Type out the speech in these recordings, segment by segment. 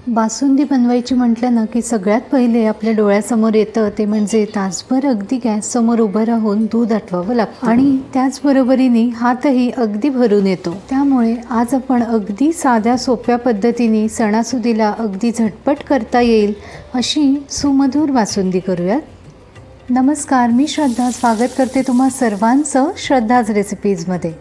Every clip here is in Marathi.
बासुंदी बनवायची म्हटलं ना की सगळ्यात पहिले आपल्या डोळ्यासमोर येतं ते म्हणजे तासभर अगदी गॅससमोर उभं राहून दूध आटवावं लागतं आणि त्याचबरोबरीने हातही अगदी भरून येतो. त्यामुळे आज आपण अगदी साध्या सोप्या पद्धतीने सणासुदीला अगदी झटपट करता येईल अशी सुमधूर बासुंदी करूयात. नमस्कार, मी श्रद्धा स्वागत करते तुम्हा सर्वांचं श्रद्धाज रेसिपीजमध्ये.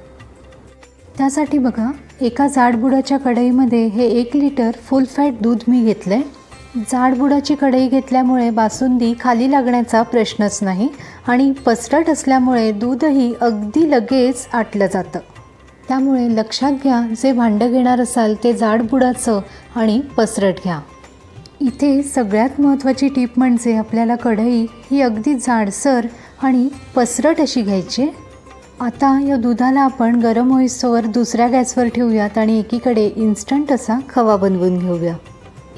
त्यासाठी बघा, एका जाडबुडाच्या कढईमध्ये हे 1 लिटर फुल फॅट दूध मी घेतलं आहे. जाडबुडाची कढई घेतल्यामुळे बासुंदी खाली लागण्याचा प्रश्नच नाही आणि पसरट असल्यामुळे दूधही अगदी लगेच आटलं जातं. त्यामुळे लक्षात घ्या, जे भांडं घेणार असाल ते जाडबुडाचं आणि पसरट घ्या. इथे सगळ्यात महत्त्वाची टीप म्हणजे आपल्याला कढई ही अगदी जाडसर आणि पसरट अशी घ्यायची. आता या दुधाला आपण गरम होईस्तोवर दुसऱ्या गॅसवर ठेवूयात आणि एकीकडे इन्स्टंट असा खवा बनवून घेऊया.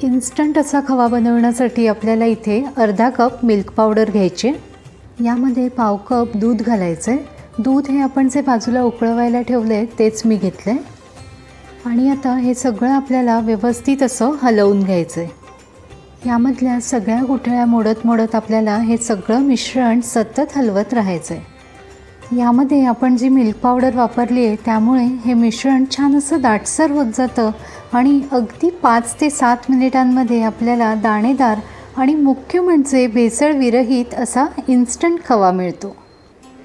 इन्स्टंट असा खवा बनवण्यासाठी आपल्याला इथे अर्धा कप मिल्क पावडर घ्यायचे. यामध्ये पाव कप दूध घालायचं आहे. दूध हे आपण जे बाजूला उकळवायला ठेवलं आहे तेच मी घेतलं आहे. आणि आता हे सगळं आपल्याला व्यवस्थित असं हलवून घ्यायचं आहे. यामधल्या सगळ्या गुठळ्या मोडत आपल्याला हे सगळं मिश्रण सतत हलवत राहायचं आहे. यामध्ये आपण जी मिल्क पावडर वापरली आहे त्यामुळे हे मिश्रण छान असं दाटसर होत जातं आणि अगदी 5 ते 7 मिनिटांमध्ये आपल्याला दाणेदार आणि मुख्य म्हणजे भेसळविरहित असा इन्स्टंट खवा मिळतो.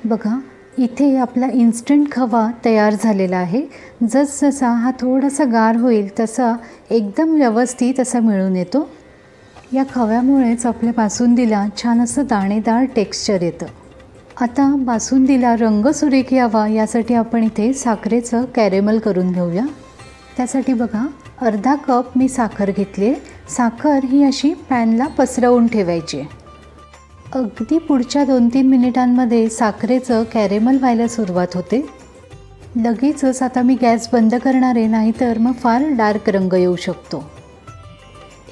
बघा, इथे आपला इन्स्टंट खवा तयार झालेला आहे. जसजसा हा थोडासा गार होईल तसा एकदम व्यवस्थित असा मिळून येतो. या खव्यामुळेच आपल्या बासुंदीला छान असं दाणेदार टेक्स्चर येतं. आता बासुंदीला रंग सुरेख यावा यासाठी आपण इथे साखरेचं कॅरेमल करून घेऊया. त्यासाठी बघा, अर्धा कप मी साखर घेतली आहे. साखर ही अशी पॅनला पसरवून ठेवायची आहे. अगदी पुढच्या 2-3 मिनिटांमध्ये साखरेचं कॅरेमल व्हायला सुरुवात होते. लगेचच आता मी गॅस बंद करणार आहे, नाहीतर मग फार डार्क रंग येऊ शकतो.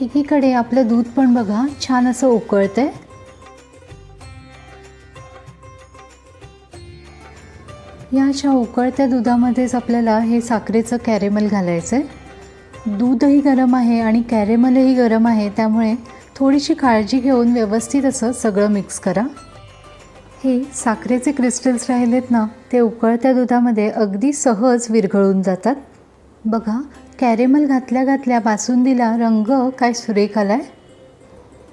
एकीकडे आपलं दूध पण बघा छान असं उकळतं आहे. या अशा उकळत्या दुधामध्येच आपल्याला हे साखरेचं कॅरेमल घालायचं आहे. दूधही गरम आहे आणि कॅरेमलही गरम आहे, त्यामुळे थोडीशी काळजी घेऊन व्यवस्थित असं सगळं मिक्स करा. हे साखरेचे क्रिस्टल्स राहिलेत ना, ते उकळत्या दुधामध्ये अगदी सहज विरघळून जातात. बघा, कॅरेमल घातल्या बासुंदीला रंग काय सुरेख आला आहे.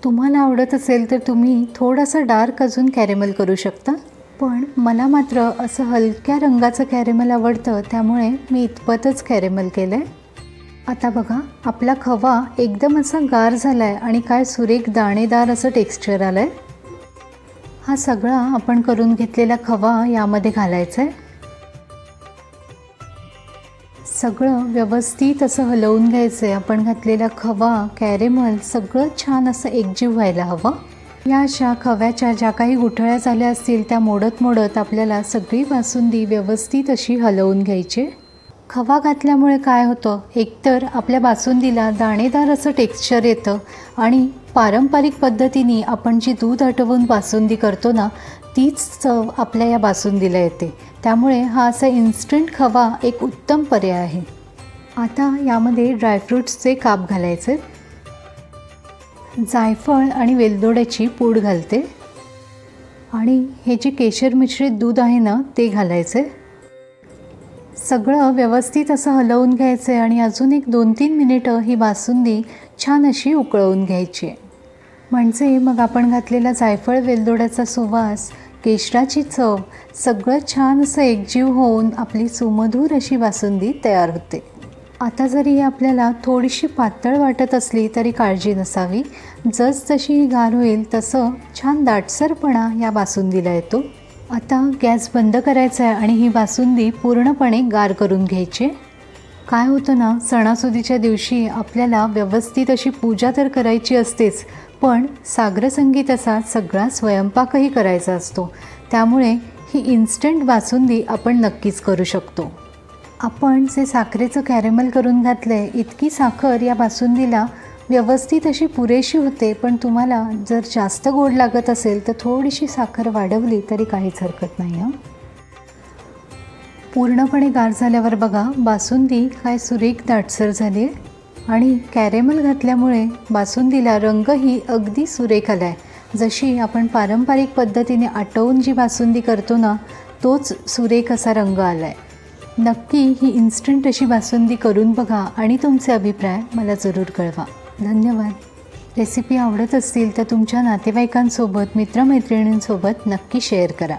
तुम्हाला आवडत असेल तर तुम्ही थोडासा डार्क अजून कॅरेमल करू शकता, पण मला मात्र असं हलक्या रंगाचं कॅरेमल आवडतं, त्यामुळे मी इतपतच कॅरेमल केलं आहे. आता बघा, आपला खवा एकदम असा गार झाला आहे आणि काय सुरेख दाणेदार असं टेक्स्चर आलं आहे. हा सगळा आपण करून घेतलेला खवा यामध्ये घालायचा आहे. सगळं व्यवस्थित असं हलवून घ्यायचं आहे. आपण घातलेला खवा, कॅरेमल सगळं छान असं एकजीव व्हायला हवं. या अशा खव्याच्या ज्या काही गुठळ्या झाल्या असतील त्या मोडत आपल्याला सगळी बासुंदी व्यवस्थित अशी हलवून घ्यायची. खवा घातल्यामुळे काय होतं, एकतर आपल्या बासुंदीला दाणेदार असं टेक्स्चर येतं आणि पारंपरिक पद्धतीने आपण जी दूध आटवून बासुंदी करतो ना, तीच चव आपल्या या बासुंदीला येते. त्यामुळे हा असा इन्स्टंट खवा एक उत्तम पर्याय आहे. आता यामध्ये ड्रायफ्रूट्सचे काप घालायचे. जायफळ आणि वेलदोड्याची पूड घालते आणि हे जे केशर मिश्रित दूध आहे ना ते घालायचे. सगळं व्यवस्थित असं हलवून घ्यायचं आहे आणि अजून एक 2-3 मिनिटं ही बासुंदी छान अशी उकळवून घ्यायची. म्हणजे मग आपण घातलेला जायफळ वेलदोड्याचा सुवास, केशराची चव सगळं छान असं एकजीव होऊन आपली सुमधूर अशी बासुंदी तयार होते. आता जरी आपल्याला थोडीशी पातळ वाटत असली तरी काळजी नसावी. जसजशी ही गार होईल तसं छान दाटसरपणा या बासुंदीला येतो. आता गॅस बंद करायचा आहे आणि ही बासुंदी पूर्णपणे गार करून घ्यायची. काय होतं ना, सणासुदीच्या दिवशी आपल्याला व्यवस्थित अशी पूजा तर करायची असतेच, पण साग्रसंगीत असा सगळा स्वयंपाकही करायचा असतो. त्यामुळे ही इन्स्टंट बासुंदी आपण नक्कीच करू शकतो. आपण जे साखरेचं कॅरेमल करून घातलं आहे, इतकी साखर या बासुंदीला व्यवस्थित अशी पुरेशी होते. पण तुम्हाला जर जास्त गोड लागत असेल तर थोडीशी साखर वाढवली तरी काहीच हरकत नाही. पूर्णपणे गार झाल्यावर बघा, बासुंदी काय सुरेख दाटसर झाली आहे. आणि कॅरेमल घातल्यामुळे बासुंदीला रंगही अगदी सुरेख आला आहे. जशी आपण पारंपरिक पद्धतीने आटवून जी बासुंदी करतो ना, तोच सुरेख असा रंग आला आहे. नक्की ही इन्स्टंट अशी बासुंदी करून बघा आणि तुमचे अभिप्राय मला जरूर कळवा. धन्यवाद. रेसिपी आवडत असतील तर तुमच्या नातेवाईकांसोबत, मित्रमैत्रिणींसोबत नक्की शेअर करा.